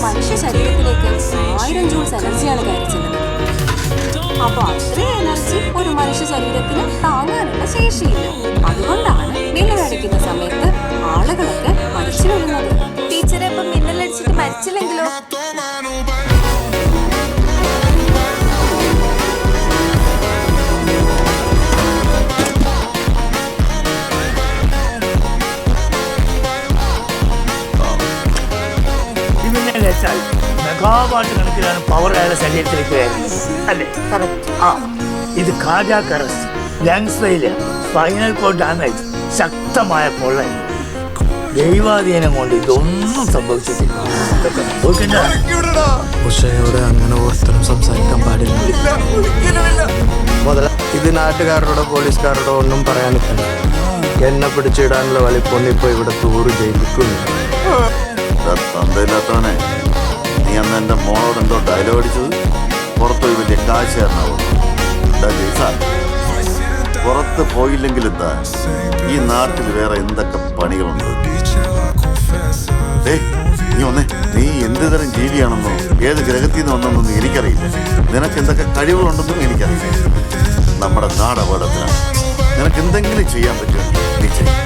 മനുഷ്യ ശരീരത്തിലേക്ക് 1000 ജൂൾസ് എനർജിയാണ് കയറി ചെല്ലുന്നത്. അപ്പൊ അത്രയും എനർജി ഒരു മനുഷ്യ ശരീരത്തിന് താങ്ങാനുള്ള ശേഷിയില്ല. അതുകൊണ്ടാണ് മിന്നലടിക്കുന്ന സമയത്ത് ആളുകളൊക്കെ മരിച്ചു വീഴുന്നത്. ടീച്ചറെ, ഇപ്പൊ മിന്നലടിച്ചിട്ട് മരിച്ചില്ലെങ്കിലോ? മെഗാവാട്ട് കണക്കിലാണ് പവർ അയാളുടെ ശരീരത്തിലേക്ക് വരുന്നത് അല്ലേ? ഇത് cardiac arrest, lungs failure, spinal cord damage, ശക്തമായ പൊള്ളൽ. ദൈവാധീനം കൊണ്ട് ഇതൊന്നും സംഭവിച്ചിട്ടില്ല. ഉഷയോട് അങ്ങനെ ഓർത്തരം സംസാരിക്കാൻ പാടില്ല. മുതല ഇത് നാട്ടുകാരോടോ പോലീസുകാരോടോ ഒന്നും പറയാൻ നിൽക്കണ്ട. എന്നെ പിടിച്ചിടാനുള്ള വലിപ്പൊന്നിപ്പോ ഇവിടെ തൂറ് ജയിലിക്കുന്നു. തന്തയില്ലാത്തവനെ, നീ അന്ന് എൻ്റെ മോളോട് എന്തോ ഡയലോഗ് അടിച്ചത് പുറത്തൊരു വലിയ കാശുകാരനാവും. പുറത്ത് പോയില്ലെങ്കിൽ എന്താ, ഈ നാട്ടിൽ വേറെ എന്തൊക്കെ പണികളുണ്ട്. നീ ഒന്നേ, നീ എന്ത് തരം ജീവിയാണെന്നോ ഏത് ഗ്രഹത്തിൽ നിന്ന് വന്നെന്നൊന്നും എനിക്കറിയില്ല. നിനക്ക് എന്തൊക്കെ കഴിവുകളുണ്ടെന്നും എനിക്കറിയില്ല. നമ്മുടെ നാട് അപകടത്തിലാണ്. നിനക്ക് എന്തെങ്കിലും ചെയ്യാൻ പറ്റുമോ നീ ചെയ്യും.